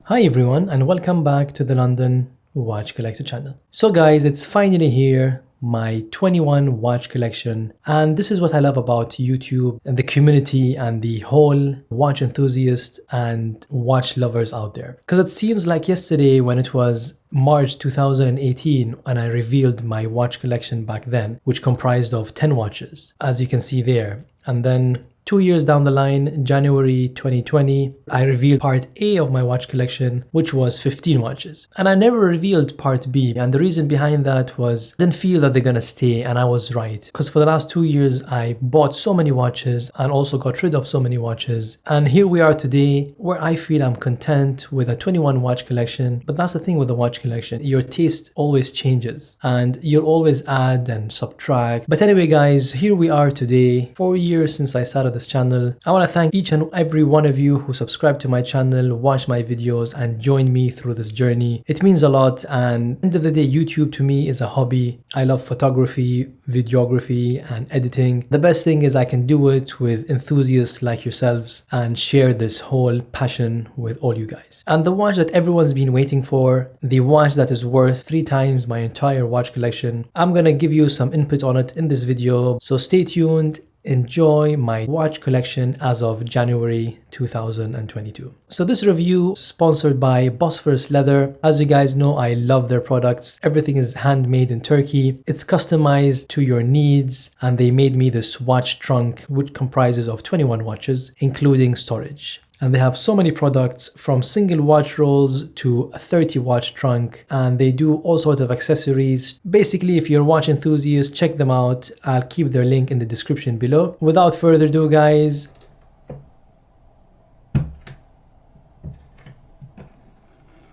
Hi everyone and welcome back to the London Watch Collector channel. So guys, it's finally here, my 21 watch collection, and this is what I love about YouTube and the community and the whole watch enthusiasts and watch lovers out there. Because it seems like yesterday when it was March 2018 and I revealed my watch collection back then, which comprised of 10 watches, as you can see there. And then 2 years down the line, January 2020, I revealed part A of my watch collection, which was 15 watches. And I never revealed part B, and the reason behind that was I didn't feel that they're gonna stay, and I was right. Because for the last 2 years, I bought so many watches and also got rid of so many watches. And here we are today, where I feel I'm content with a 21 watch collection. But that's the thing with the watch collection, your taste always changes, and you'll always add and subtract. But anyway guys, here we are today, 4 years since I started this channel. I want to thank each and every one of you who subscribe to my channel, watch my videos, and join me through this journey. It means a lot, and at the end of the day, YouTube to me is a hobby. I love photography, videography, and editing. The best thing is I can do it with enthusiasts like yourselves and share this whole passion with all you guys. And the watch that everyone's been waiting for, the watch that is worth 3 times my entire watch collection, I'm gonna give you some input on it in this video, so stay tuned. Enjoy my watch collection as of January 2022. So this review is sponsored by Bosphorus Leather. As you guys know, I love their products. Everything is handmade in Turkey. It's customized to your needs, and they made me this watch trunk which comprises of 21 watches, including storage. And they have so many products, from single watch rolls to a 30 watch trunk, and they do all sorts of accessories. Basically, if you're a watch enthusiast, check them out. I'll keep their link in the description below. Without further ado guys,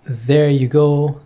there you go.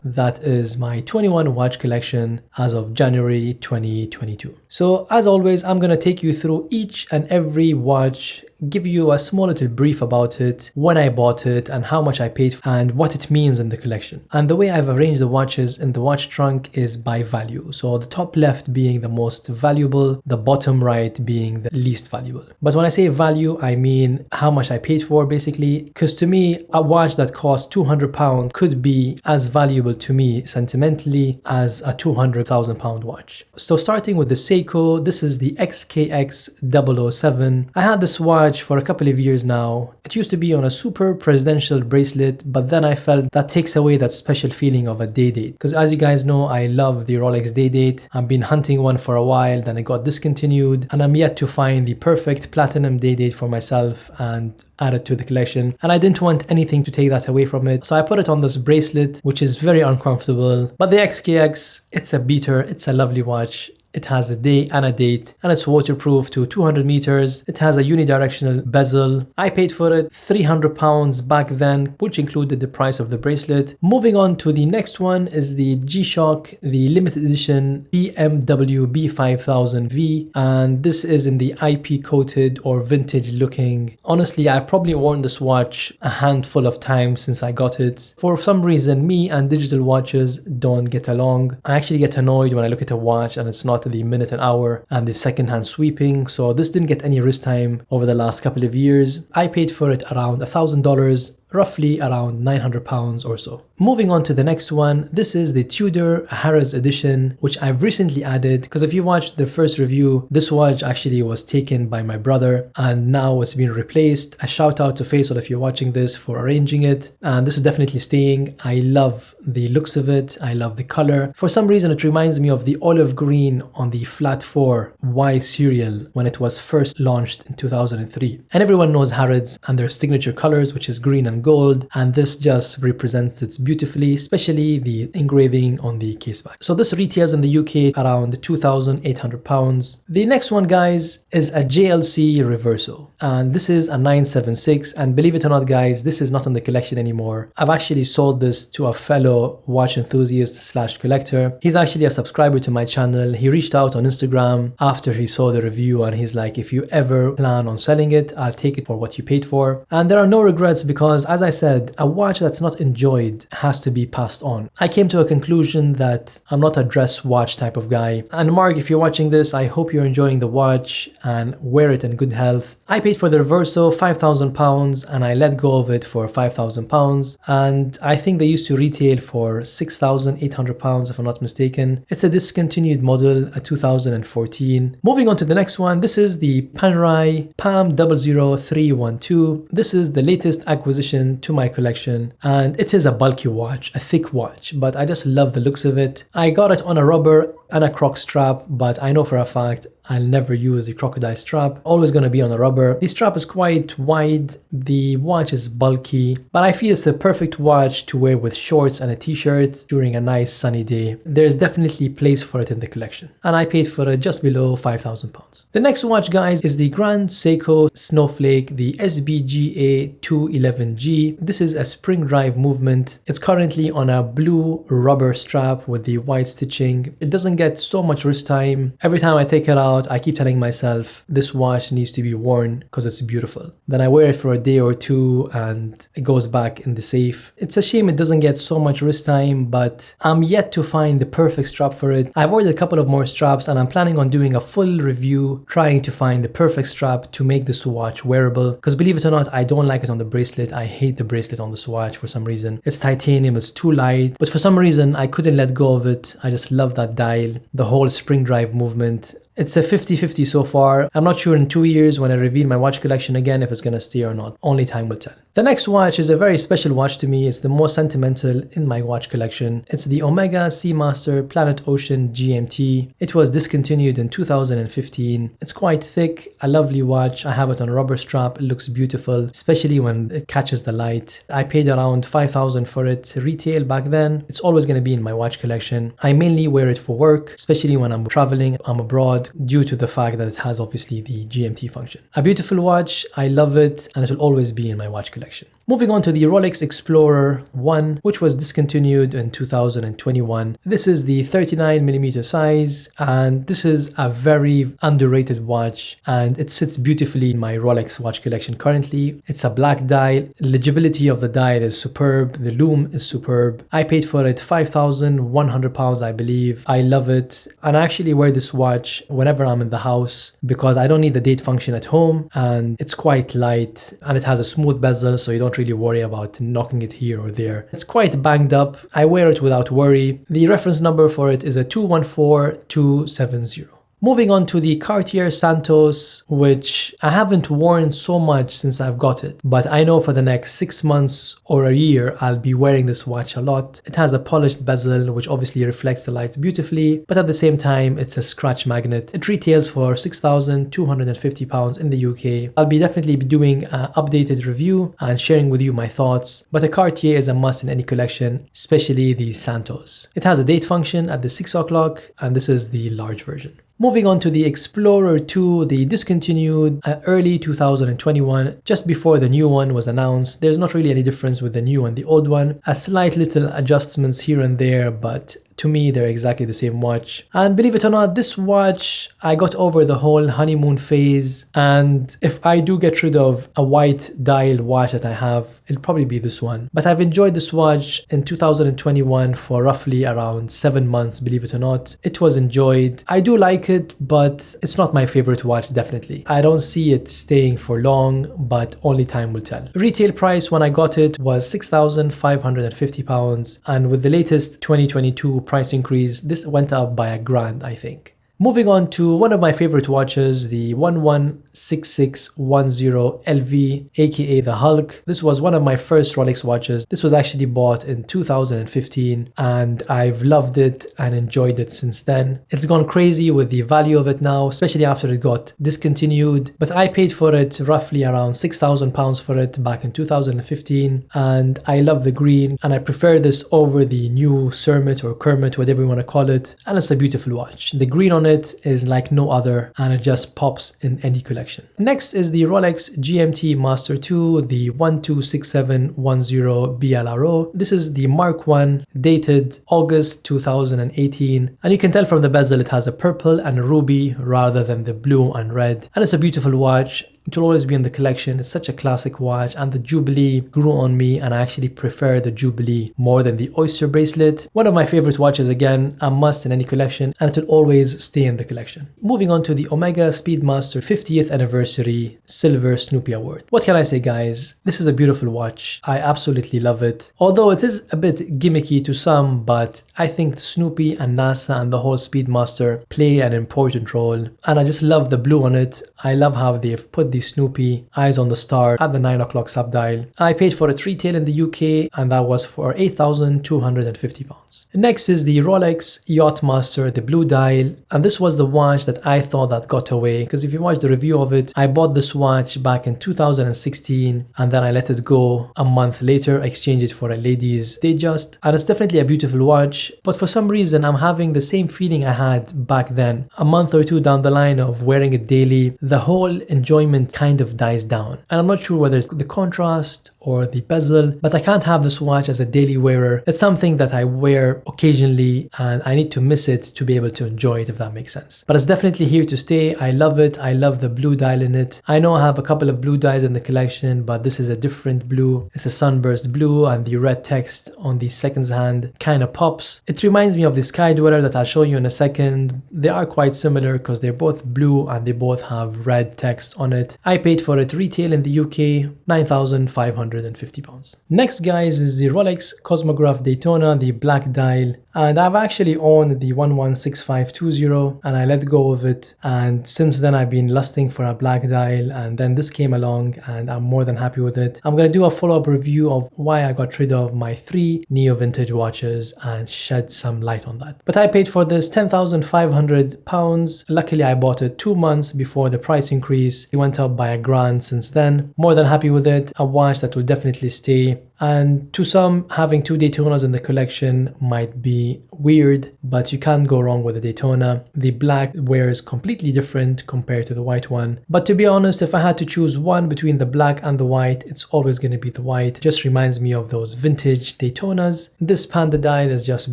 That is my 21 watch collection as of January 2022. So as always, I'm gonna take you through each and every watch, give you a small little brief about it, when I bought it and how much I paid and what it means in the collection. And the way I've arranged the watches in the watch trunk is by value. So the top left being the most valuable, the bottom right being the least valuable. But when I say value, I mean how much I paid for, basically, because to me, a watch that costs £200 could be as valuable to me sentimentally as a £200,000 watch. So starting with the Seiko, this is the XKX 007. I had this watch for a couple of years now. It used to be on a super presidential bracelet, but then I felt that takes away that special feeling of a day date. Because as you guys know, I love the Rolex day date. I've been hunting one for a while, then it got discontinued, and I'm yet to find the perfect platinum day date for myself and add it to the collection. And I didn't want anything to take that away from it, so I put it on this bracelet, which is very uncomfortable. But the XKX, it's a beater, it's a lovely watch. It has a day and a date, and it's waterproof to 200 meters. It has a unidirectional bezel. I paid for it £300 back then, which included the price of the bracelet. Moving on to the next one is the G-Shock, the limited edition BMW B5000V, and this is in the IP coated or vintage looking. Honestly, I've probably worn this watch a handful of times since I got it. For some reason, me and digital watches don't get along. I actually get annoyed when I look at a watch and it's not the minute and hour and the second-hand sweeping, so this didn't get any wrist time over the last couple of years. I paid for it around $1,000, roughly around £900 or so. Moving on to the next one, this is the Tudor Harrods edition, which I've recently added, because if you watched the first review, this watch actually was taken by my brother and now it's been replaced. A shout out to Faisal if you're watching this for arranging it, and this is definitely staying. I love the looks of it, I love the color. For some reason it reminds me of the olive green on the Flat 4 Y serial when it was first launched in 2003. And everyone knows Harrods and their signature colors, which is green and and gold, and this just represents it beautifully, especially the engraving on the case back. So this retails in the UK around £2,800. The next one, guys, is a Jlc Reversal, and this is a 976, and believe it or not, guys, this is not in the collection anymore. I've actually sold this to a fellow watch enthusiast slash collector. He's actually a subscriber to my channel. He reached out on Instagram after he saw the review, and he's like, if you ever plan on selling it, I'll take it for what you paid for. And there are no regrets, because as I said, a watch that's not enjoyed has to be passed on. I came to a conclusion that I'm not a dress watch type of guy. And Mark, if you're watching this, I hope you're enjoying the watch and wear it in good health. I paid for the Reverso £5,000 and I let go of it for £5,000, and I think they used to retail for £6,800 if I'm not mistaken. It's a discontinued model, a 2014. Moving on to the next one, this is the Panerai Palm 00312. This is the latest acquisition to my collection, and it is a bulky watch, a thick watch, but I just love the looks of it. I got it on a rubber and a croc strap, but I know for a fact I'll never use the crocodile strap, always going to be on a rubber. The strap is quite wide, the watch is bulky, but I feel it's the perfect watch to wear with shorts and a t-shirt during a nice sunny day. There's definitely place for it in the collection, and I paid for it just below £5,000. The next watch, guys, is the Grand Seiko Snowflake, the Sbga 211G. This is a spring drive movement. It's currently on a blue rubber strap with the white stitching. It doesn't get so much wrist time. Every time I take it out, I keep telling myself this watch needs to be worn because it's beautiful. Then I wear it for a day or two and it goes back in the safe. It's a shame it doesn't get so much wrist time, but I'm yet to find the perfect strap for it. I've ordered a couple of more straps and I'm planning on doing a full review trying to find the perfect strap to make this watch wearable, because believe it or not, I don't like it on the bracelet. I hate the bracelet on this watch for some reason. It's titanium, it's too light, but for some reason I couldn't let go of it. I just love that dial, the whole spring drive movement. It's a 50-50 so far. I'm not sure in 2 years when I reveal my watch collection again if it's gonna stay or not. Only time will tell. The next watch is a very special watch to me. It's the most sentimental in my watch collection. It's the Omega Seamaster Planet Ocean GMT. It was discontinued in 2015. It's quite thick, a lovely watch. I have it on a rubber strap. It looks beautiful, especially when it catches the light. I paid around $5,000 for it retail back then. It's always gonna be in my watch collection. I mainly wear it for work, especially when I'm traveling, I'm abroad, due to the fact that it has obviously the GMT function. A beautiful watch, I love it, and it will always be in my watch collection. Moving on to the Rolex Explorer One, which was discontinued in 2021. This is the 39mm size, and this is a very underrated watch, and it sits beautifully in my Rolex watch collection currently. It's a black dial. Legibility of the dial is superb. The lume is superb. I paid for it £5,100, I believe. I love it, and I actually wear this watch whenever I'm in the house because I don't need the date function at home, and it's quite light, and it has a smooth bezel, so you don't really worry about knocking it here or there. It's quite banged up. I wear it without worry. The reference number for it is a 214270. Moving on to the Cartier Santos, which I haven't worn so much since I've got it, but I know for the next 6 months or a year I'll be wearing this watch a lot. It has a polished bezel which obviously reflects the light beautifully, but at the same time it's a scratch magnet. It retails for £6,250 in the UK. I'll be definitely doing an updated review and sharing with you my thoughts, but a Cartier is a must in any collection, especially the Santos. It has a date function at the 6 o'clock, and this is the large version. Moving on to the Explorer 2, the discontinued early 2021, just before the new one was announced. There's not really any difference with the new and the old one. A slight little adjustments here and there, but to me, they're exactly the same watch. And believe it or not, this watch, I got over the whole honeymoon phase. And if I do get rid of a white dial watch that I have, it'll probably be this one. But I've enjoyed this watch in 2021 for roughly around 7 months, believe it or not. It was enjoyed. I do like it, but it's not my favorite watch, definitely. I don't see it staying for long, but only time will tell. Retail price when I got it was £6,550. And with the latest 2022 price increase, this went up by £1,000, I think. Moving on to one of my favorite watches, the 116610 LV, aka the Hulk. This was one of my first Rolex watches. This was actually bought in 2015 and I've loved it and enjoyed it since then. It's gone crazy with the value of it now, especially after it got discontinued, but I paid for it roughly around £6,000 for it back in 2015, and I love the green and I prefer this over the new Kermit, whatever you want to call it, and it's a beautiful watch. The green on it is like no other and it just pops in any collection. Next is the Rolex GMT Master 2, the 126710 BLRO. This is the Mark 1, dated August 2018, and you can tell from the bezel it has a purple and a ruby rather than the blue and red, and it's a beautiful watch. It will always be in the collection. It's such a classic watch, and the Jubilee grew on me, and I actually prefer the Jubilee more than the Oyster bracelet. One of my favorite watches, again, a must in any collection, and it will always stay in the collection. Moving on to the Omega Speedmaster 50th Anniversary Silver Snoopy Award. What can I say, guys? This is a beautiful watch. I absolutely love it. Although it is a bit gimmicky to some, but I think Snoopy and NASA and the whole Speedmaster play an important role, and I just love the blue on it. I love how they've put the Snoopy eyes on the star at the 9 o'clock subdial. I paid for it retail in the UK, and that was for £8,250. Next is the Rolex Yacht Master, the blue dial, and this was the watch that I thought that got away, because if you watch the review of it, I bought this watch back in 2016 and then I let it go. A month later I exchanged it for a ladies Datejust, and it's definitely a beautiful watch, but for some reason I'm having the same feeling I had back then. A month or two down the line of wearing it daily, the whole enjoyment kind of dies down, and I'm not sure whether it's the contrast or the bezel, but I can't have this watch as a daily wearer. It's something that I wear occasionally and I need to miss it to be able to enjoy it, if that makes sense. But it's definitely here to stay. I love it. I love the blue dial in it. I know I have a couple of blue dials in the collection, but this is a different blue. It's a sunburst blue, and the red text on the seconds hand kind of pops. It reminds me of the Sky Dweller that I'll show you in a second. They are quite similar because they're both blue and they both have red text on it. I paid for it retail in the UK, £9,550. Next, guys, is the Rolex Cosmograph Daytona, the black dial, and I've actually owned the 116520 and I let go of it, and since then I've been lusting for a black dial, and then this came along and I'm more than happy with it. I'm going to do a follow-up review of why I got rid of my 3 neo vintage watches and shed some light on that. But I paid for this £10,500. Luckily I bought it 2 months before the price increase. It went up by £1,000 since then. More than happy with it. A watch that will definitely stay. And to some, having 2 Daytonas in the collection might be weird, but you can't go wrong with the Daytona. The black wears completely different compared to the white one. But to be honest, if I had to choose one between the black and the white, it's always going to be the white. It just reminds me of those vintage Daytonas. This panda dial is just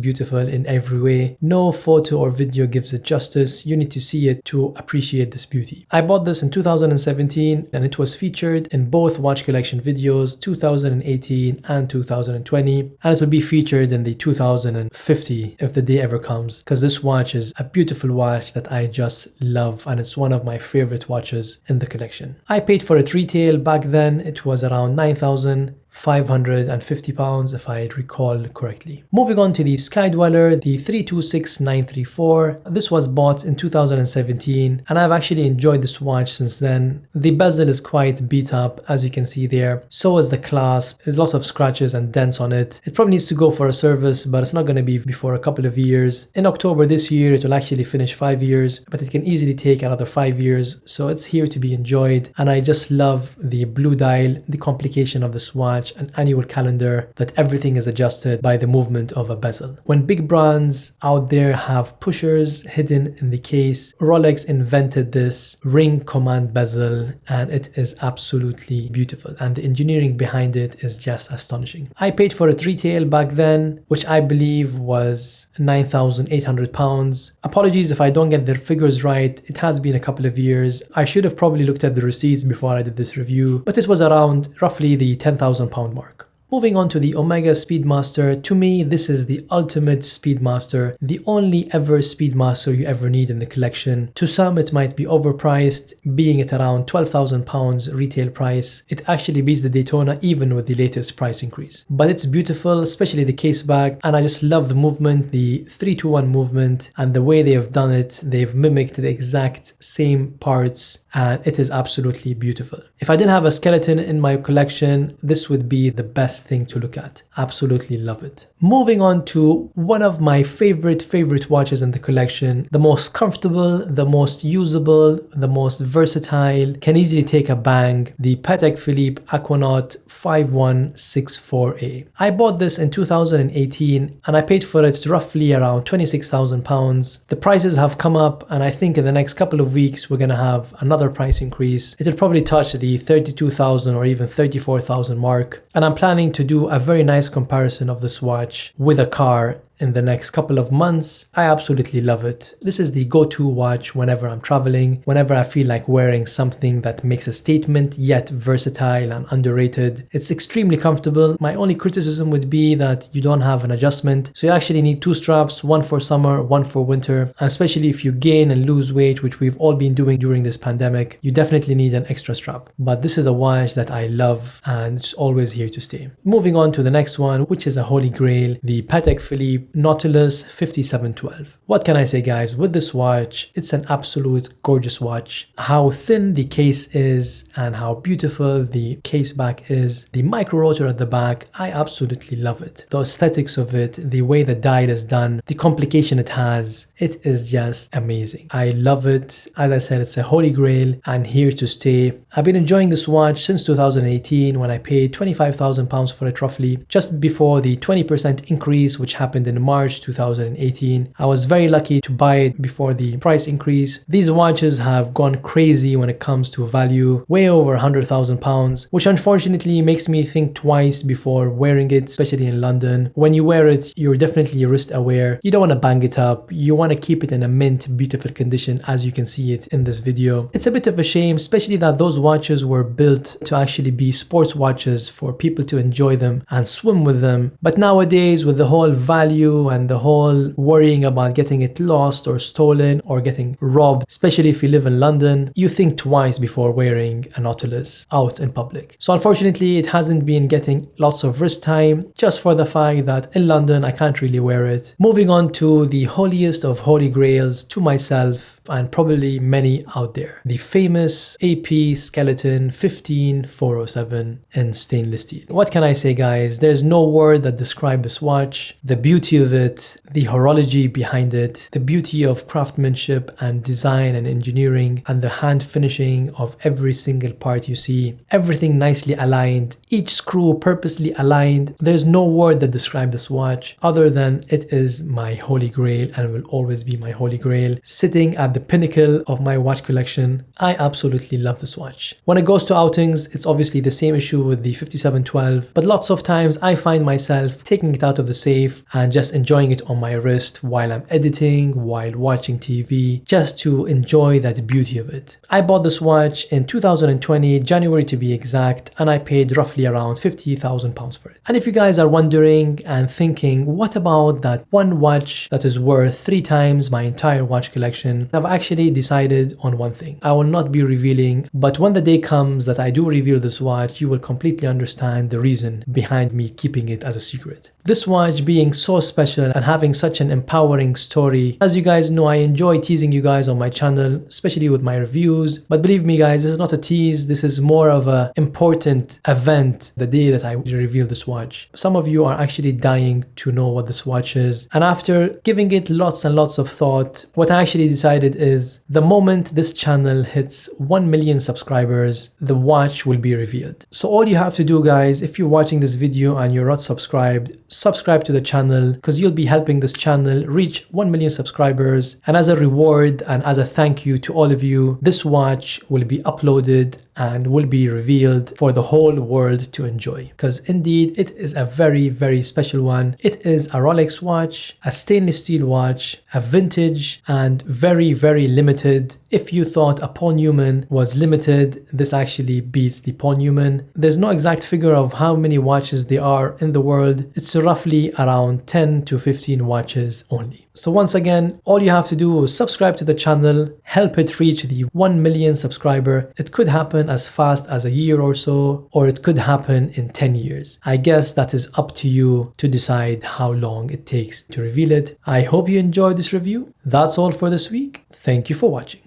beautiful in every way. No photo or video gives it justice. You need to see it to appreciate this beauty. I bought this in 2017 and it was featured in both watch collection videos, 2018 and 2020, and it will be featured in the 2050 if the day ever comes, because this watch is a beautiful watch that I just love, and it's one of my favorite watches in the collection. I paid for it retail back then. It was around £9,550 if I recall correctly. Moving on to the Sky Dweller, the 326934. This was bought in 2017 and I've actually enjoyed this watch since then. The bezel is quite beat up, as you can see there. So is the clasp. There's lots of scratches and dents on it. It probably needs to go for a service, but it's not going to be before a couple of years. In October this year it will actually finish 5 years, but it can easily take another 5 years, so it's here to be enjoyed. And I just love the blue dial, the complication of this watch, an annual calendar, that everything is adjusted by the movement of a bezel. When big brands out there have pushers hidden in the case, Rolex invented this ring command bezel, and it is absolutely beautiful, and the engineering behind it is just astonishing. I paid for it retail back then, which I believe was £9,800. Apologies if I don't get the figures right. It has been a couple of years. I should have probably looked at the receipts before I did this review, but it was around roughly the £10,000 mark. Moving on to the Omega Speedmaster, to me this is the ultimate Speedmaster, the only ever Speedmaster you ever need in the collection. To some it might be overpriced, being at around £12,000 retail price. It actually beats the Daytona even with the latest price increase. But it's beautiful, especially the case back, and I just love the movement, the 3-2-1 movement, and the way they have done it. They've mimicked the exact same parts and it is absolutely beautiful. If I didn't have a skeleton in my collection, this would be the best thing to look at. Absolutely love it. Moving on to one of my favorite watches in the collection, the most comfortable, the most usable, the most versatile, can easily take a bang, the Patek Philippe Aquanaut 5164A. I bought this in 2018 and I paid for it roughly around £26,000. The prices have come up and I think in the next couple of weeks we're gonna have another price increase. It'll probably touch the 32,000 or even 34,000 mark, and I'm planning to do a very nice comparison of this watch with a car in the next couple of months. I absolutely love it. This is the go-to watch whenever I'm traveling, whenever I feel like wearing something that makes a statement yet versatile and underrated. It's extremely comfortable. My only criticism would be that you don't have an adjustment, so you actually need 2 straps, one for summer, one for winter, and especially if you gain and lose weight, which we've all been doing during this pandemic, you definitely need an extra strap. But this is a watch that I love and it's always here to stay. Moving on to the next one, which is a holy grail, the Patek Philippe Nautilus 5712. What can I say, guys? With this watch, it's an absolute gorgeous watch. How thin the case is and how beautiful the case back is, the micro rotor at the back, I absolutely love it. The aesthetics of it, the way the dial is done, the complication it has, it is just amazing. I love it. As I said, it's a holy grail and here to stay. I've been enjoying this watch since 2018 when I paid £25,000 for it roughly, just before the 20% increase which happened in March 2018. I was very lucky to buy it before the price increase. These watches have gone crazy when it comes to value, way over £100,000, which unfortunately makes me think twice before wearing it, especially in London. When you wear it, you're definitely wrist aware. You don't want to bang it up. You want to keep it in a mint, beautiful condition as you can see it in this video. It's a bit of a shame, especially that those watches were built to actually be sports watches for people to enjoy them and swim with them. But nowadays, with the whole value and the whole worrying about getting it lost or stolen or getting robbed, especially if you live in London, you think twice before wearing a Nautilus out in public. So unfortunately, it hasn't been getting lots of wrist time just for the fact that in London, I can't really wear it. Moving on to the holiest of holy grails to myself and probably many out there, the famous AP Skeleton 15407 in stainless steel. What can I say, guys? There's no word that describes this watch. The beauty of it, the horology behind it, the beauty of craftsmanship and design and engineering and the hand finishing of every single part you see, everything nicely aligned, each screw purposely aligned. There's no word that describes this watch other than it is my holy grail and will always be my holy grail, sitting at the pinnacle of my watch collection. I absolutely love this watch. When it goes to outings, it's obviously the same issue with the 5712, but lots of times I find myself taking it out of the safe and just enjoying it on my wrist while I'm editing, while watching TV, just to enjoy that beauty of it. I bought this watch in 2020, January to be exact, and I paid roughly around £50,000 for it. And if you guys are wondering and thinking, what about that one watch that is worth 3 times my entire watch collection? I've actually decided on one thing. I will not be revealing, but when the day comes that I do reveal this watch, you will completely understand the reason behind me keeping it as a secret. This watch being so special and having such an empowering story. As you guys know, I enjoy teasing you guys on my channel, especially with my reviews. But believe me guys, this is not a tease. This is more of an important event, the day that I reveal this watch. Some of you are actually dying to know what this watch is. And after giving it lots and lots of thought, what I actually decided is the moment this channel hits 1 million subscribers, the watch will be revealed. So all you have to do, guys, if you're watching this video and you're not subscribed, subscribe to the channel, because you'll be helping this channel reach 1 million subscribers. And as a reward and as a thank you to all of you, this watch will be uploaded and will be revealed for the whole world to enjoy. Because indeed, it is a very, very special one. It is a Rolex watch, a stainless steel watch, a vintage, and very, very limited. If you thought a Paul Newman was limited, this actually beats the Paul Newman. There's no exact figure of how many watches there are in the world. It's roughly around 10 to 15 watches only. So once again, all you have to do is subscribe to the channel, help it reach the 1 million subscriber. It could happen as fast as a year or so, or it could happen in 10 years. I guess that is up to you to decide how long it takes to reveal it. I hope you enjoyed this review. That's all for this week. Thank you for watching.